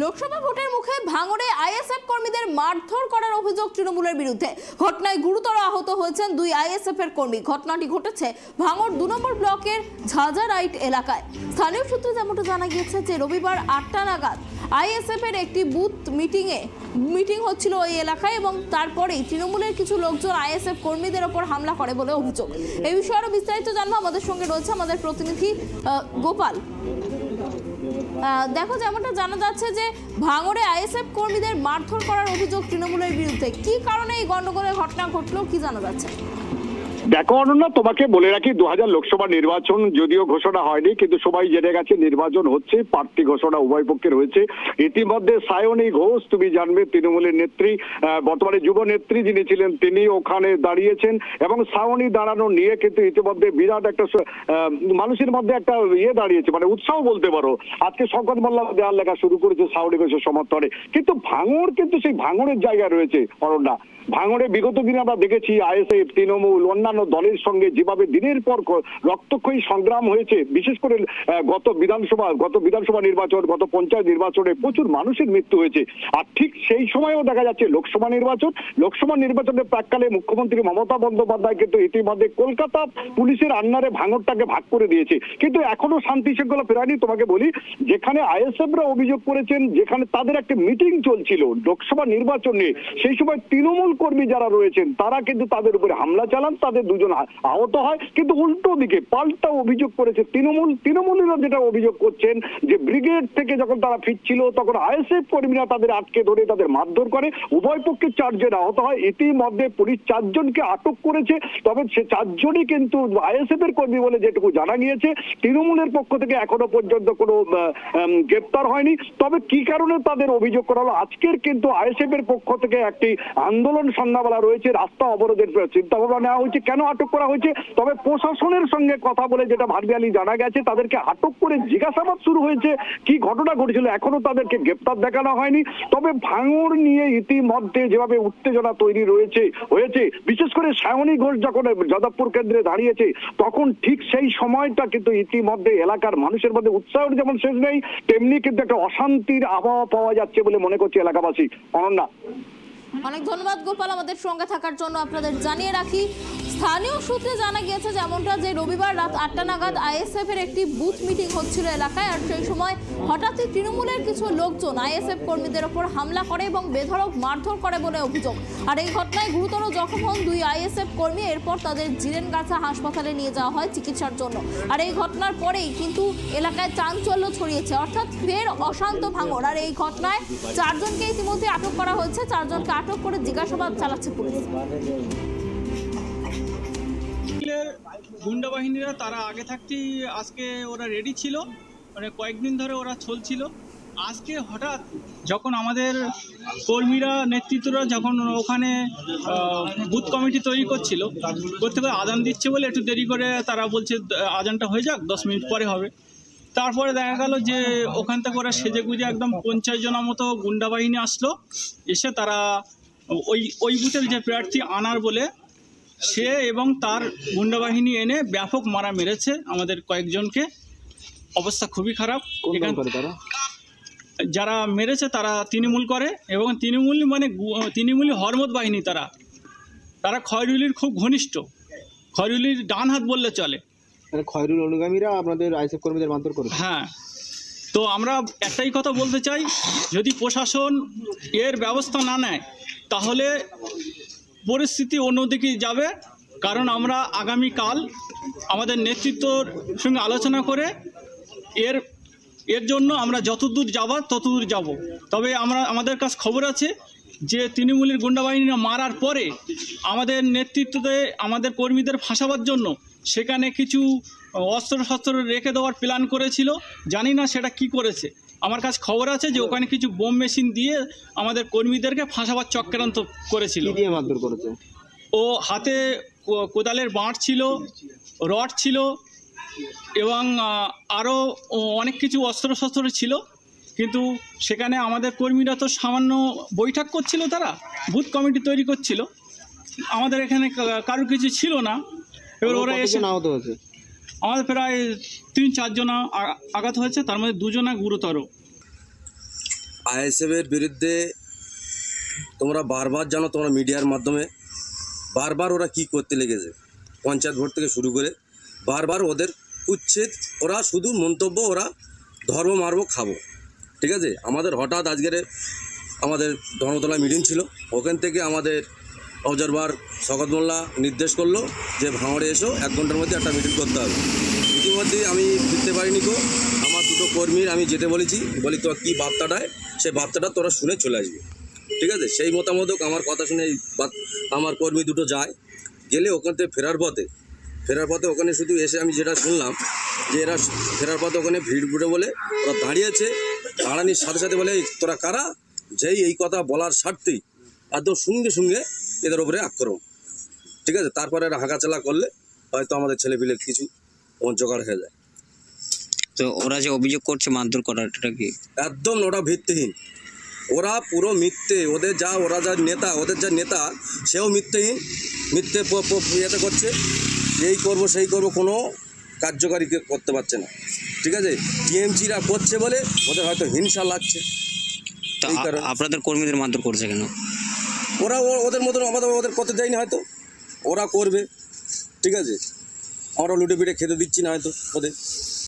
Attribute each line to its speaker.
Speaker 1: লোকসভা ভোটের মুখে ভাঙড়ে আইএসএফ কর্মীদের মারধর করার অভিযোগ তৃণমূলের বিরুদ্ধে। ঘটনায় গুরুতর আহত হয়েছেন 2 আইএসএফ এর কর্মী। ঘটনাটি ঘটেছে ভাঙড় 2 নম্বর ব্লকের ঝাজারাইট এলাকায়। স্থানীয় সূত্রে যেমনটা জানা গিয়েছে যে রবিবার 8টা নাগাদ আইএসএফ এর একটি বুথ মিটিং হচ্ছিল ওই এলাকায় এবং তারপরেই তৃণমূলের কিছু লোকজন আইএসএফ কর্মীদের ওপর হামলা করে বলে অভিযোগ। এই বিষয়ে আরো বিস্তারিত জানবো, আমাদের সঙ্গে রয়েছে আমাদের প্রতিনিধি গোপাল। দেখো, যেমনটা জানা যাচ্ছে যে ভাঙড়ে আইএসএফ কর্মীদের মারধর করার অভিযোগ তৃণমূলের বিরুদ্ধে। কি কারণে এই গন্ডগোলের ঘটনা ঘটলো, কি জানা যাচ্ছে?
Speaker 2: দেখো অনন্যা, তোমাকে বলে রাখি 2000 লোকসভা নির্বাচন যদিও ঘোষণা হয়নি, কিন্তু সবাই জেনে গেছে নির্বাচন হচ্ছে, প্রার্থী ঘোষণা উভয় পক্ষের হয়েছে। ইতিমধ্যে সায়নী ঘোষ, তুমি জানবে, তৃণমূলের নেত্রী, বর্তমানে যুব নেত্রী যিনি ছিলেন, তিনি ওখানে দাঁড়িয়েছেন এবং সায়নী দাঁড়ানো নিয়ে কিন্তু ইতিমধ্যে বিরাট একটা মানুষের মধ্যে একটা দাঁড়িয়েছে, মানে উৎসাহ বলতে পারো। আজকে শওকত মোল্লা দেওয়াল লেখা শুরু করেছে সায়নী ঘোষের সমর্থনে, কিন্তু ভাঙড় কিন্তু সেই ভাঙড়ের জায়গায় রয়েছে অনন্যা। ভাঙড়ে বিগত দিনে আমরা দেখেছি আইএসএফ, তৃণমূল, অন্যান্য দলের সঙ্গে যেভাবে দিনের পর রক্তক্ষয়ী সংগ্রাম হয়েছে, বিশেষ করে গত বিধানসভা নির্বাচন, গত পঞ্চায়েত নির্বাচনে প্রচুর মানুষের মৃত্যু হয়েছে। আর ঠিক সেই সময়ও দেখা যাচ্ছে লোকসভা নির্বাচনের প্রাক্কালে মুখ্যমন্ত্রী মমতা বন্দ্যোপাধ্যায় কিন্তু ইতিমধ্যে কলকাতা পুলিশের আন্ডারে ভাঙড়টাকে ভাগ করে দিয়েছে, কিন্তু এখনো শান্তি শৃঙ্খলা ফেরায়নি। তোমাকে বলি, যেখানে আইএসএফরা অভিযোগ করেছেন, যেখানে তাদের একটা মিটিং চলছিল লোকসভা নির্বাচন নিয়ে, সেই সময় তৃণমূল কর্মী যারা রয়েছেন তারা কিন্তু তাদের উপরে হামলা চালান, তাদের 2জন আহত হয়। কিন্তু উল্টো দিকে পাল্টা অভিযোগ করেছে তৃণমূলীরা যেটা অভিযোগ করছেন যে ব্রিগেড থেকে যখন তারা ফিরছিল তখন আইএসএফ কর্মীরা তাদের আটকে ধরে তাদের মারধর করে, উভয় পক্ষে 4 জন আহত হয়। ইতিমধ্যে পুলিশ 4 জনকে আটক করেছে, তবে সে 4 জনই কিন্তু আইএসএফ এর কর্মী বলে যেটুকু জানা গিয়েছে। তৃণমূলের পক্ষ থেকে এখনো পর্যন্ত কোনো গ্রেপ্তার হয়নি। তবে কি কারণে তাদের অভিযোগ করা হলো, আজকের কিন্তু আইএসএফ এর পক্ষ থেকে একটি আন্দোলন সন্ধ্যাবেলা রয়েছে, রাস্তা অবরোধের চিন্তা ভাবনা নেওয়া হয়েছে। কেন আটক করা হয়েছে? তবে প্রশাসনের সঙ্গে কথা বলে যেটা ভার্চুয়ালি জানা গেছে, তাদেরকে আটক করে জিজ্ঞাসাবাদ শুরু হয়েছে, কি ঘটনা ঘটেছিল, এখনো তাদেরকে গ্রেপ্তার দেখানো হয়নি। তবে ভাঙড় নিয়ে ইতিমধ্যে যেভাবে উত্তেজনা তৈরি হয়েছে, বিশেষ করে সায়নী ঘোষ যখন যাদবপুর কেন্দ্রে দাঁড়িয়েছে, তখন ঠিক সেই সময়টা কিন্তু ইতিমধ্যে এলাকার মানুষের মধ্যে উৎসাহের যেমন শেষ নেই, তেমনি কিন্তু একটা অশান্তির আবহাওয়া পাওয়া যাচ্ছে বলে মনে করছে এলাকাবাসী। অনন্যা,
Speaker 1: অনেক ধন্যবাদ গোপাল আমাদের সঙ্গে থাকার জন্য। আপনাদের জানিয়ে রাখি, স্থানীয় সূত্রে জানা গিয়েছে যেমনটা যে রবিবার রাত 8টা নাগাদ আইএসএফ এর একটি বুথ মিটিং হচ্ছিল এলাকায়, আর সেই সময় হঠাৎই তৃণমূলের কিছু লোকজন আইএসএফ কর্মীদের ওপর হামলা করে এবং বেধড়ক মারধর করে বলে অভিযোগ। আর এই ঘটনায় গুরুতর জখম হন 2 আইএসএফ কর্মী। এরপর তাদের জিরেনগাছা হাসপাতালে নিয়ে যাওয়া হয় চিকিৎসার জন্য। আর এই ঘটনার পরেই কিন্তু এলাকায় চাঞ্চল্য ছড়িয়েছে, অর্থাৎ ফের অশান্ত ভাঙড়। আর এই ঘটনায় 4 জনকে ইতিমধ্যে আটক করা হয়েছে, 4 জনকে আটক করে জিজ্ঞাসাবাদ চালাচ্ছে পুলিশ।
Speaker 3: গুন্ডা বাহিনীরা তারা আগে থাকতেই আজকে ওরা রেডি ছিল, মানে কয়েকদিন ধরে ওরা চলছিল। আজকে হঠাৎ যখন আমাদের কর্মীরা, নেতৃত্বরা যখন ওখানে বুথ কমিটি তৈরি করতে আজান দিচ্ছে বলে একটু দেরি করে তারা বলছে আজানটা হয়ে যাক, 10 মিনিট পরে হবে। তারপরে দেখা গেল যে ওখান থেকে ওরা সেজে গুজে একদম 50 জনের মতো গুন্ডা বাহিনী আসলো, এসে তারা ওই বুথের যে প্রার্থী আনার বলে সে এবং তার গুন্ডা বাহিনী এনে ব্যাপক মারা মেরেছে আমাদের কয়েকজনকে। অবস্থা খুবই খারাপ। যারা মেরেছে তারা তৃণমূল করে এবং তৃণমূলী হরমত বাহিনী। তারা খয়রুলির খুব ঘনিষ্ঠ, খয়রুলির ডান হাত বললে চলে।
Speaker 4: খয়রুল অনুগামীরা আপনাদের আইএসএফ কর্মীদের মারধর করে।
Speaker 3: হ্যাঁ, তো আমরা একটাই কথা বলতে চাই, যদি প্রশাসন এর ব্যবস্থা না নেয় তাহলে পরিস্থিতি অন্যদিকে যাবে। কারণ আমরা আগামীকাল আমাদের নেতৃত্বর সঙ্গে আলোচনা করে এর জন্য আমরা যতদূর যাবার ততদূর যাব। তবে আমাদের কাছে খবর আছে যে তৃণমূলের গুন্ডা বাহিনীরা মারার পরে আমাদের নেতৃত্বতে আমাদের কর্মীদের ফাঁসাবার জন্য সেখানে কিছু অস্ত্র রেখে দেওয়ার প্ল্যান করেছিল। জানি না সেটা কি করেছে। আমার কাছে খবর আছে যে ওখানে কিছু বোম মেশিন দিয়ে আমাদের কর্মীদেরকে ফাঁসাবার চক্রান্ত করেছিল।
Speaker 4: মারধর করেছে।
Speaker 3: ও হাতে কোদালের বাঁট ছিল, রড ছিল এবং আরও অনেক কিছু অস্ত্র ছিল। কিন্তু সেখানে আমাদের কর্মীরা তো সামান্য বৈঠক করছিল, তারা বুথ কমিটি তৈরি করছিল, আমাদের এখানে কারোর কিছু ছিল না। এবার ওরা এসে আহত হয়েছে, আমাদের প্রায় 3-4 জন আঘাত হয়েছে, তার মধ্যে 2 জন গুরুতর।
Speaker 5: আইএসএফের বিরুদ্ধে তোমরা বারবার জানো, তোমরা মিডিয়ার মাধ্যমে বারবার ওরা কি করতে লেগেছে, পঞ্চায়েত ভোট থেকে শুরু করে বারবার ওদের উচ্ছেদ, ওরা শুধু মন্তব্য, ওরা ধর্ম মারবো খাবো। ঠিক আছে, আমাদের হঠাৎ আজকের আমাদের ধর্মতলা মিটিং ছিল, ওখান থেকে আমাদের অবজারভার শকত মোল্লা নির্দেশ করলো যে ভাঙড়ে এসো, 1 ঘন্টার মধ্যে একটা মিটিং করতে হবে। ইতিমধ্যেই আমি ফিরতে পারিনি গো, আমার দুটো কর্মীর আমি যেতে বলেছি, বলি তোর কী বার্তাটায়, সেই বার্তাটা তোরা শুনে চলে আসবে। ঠিক আছে, সেই মতামতক আমার কথা শুনে আমার কর্মী দুটো যায়, গেলে ওখান থেকে ফেরার পথে ওখানে শুধু এসে আমি যেটা শুনলাম যে এরা ফেরার পথে ওখানে ভিড় বুড়ে বলে ওরা দাঁড়িয়েছে, দাঁড়ানির সাথে সাথে বলে তোরা কারা, যেই এই কথা বলার স্বার্থেই একদম সঙ্গে এদের ওপরে আক্রমণ। ঠিক আছে, তারপরে এরা হাঁকাচালা করলে হয়তো আমাদের ছেলেপিলে কিছু জোগাড় হয়ে যায়।
Speaker 6: তো ওরা যে অভিযোগ করছে মারধর করার, এটা কি
Speaker 5: একদম ওরা ভিত্তিহীন, ওরা পুরো মিথ্যে, ওদের যা নেতা সেও মিথ্যেহীন, মিথ্যে ইয়েতে করছে, এই করবো সেই করবো, কোনো কার্যকারী করতে পারছে না। ঠিক আছে, টিএমসিরা করছে বলে ওদের হয়তো হিংসা লাগছে।
Speaker 6: তো
Speaker 5: এই কারণে
Speaker 6: আপনাদের কর্মীদের মারধর করছে কেন?
Speaker 5: ওরা ওদের মতন আমাদের ওদের করতে দেয়নি, হয়তো ওরা করবে। ঠিক আছে, আমরা লুটে পিটে খেতে দিচ্ছি না হয়তো ওদের।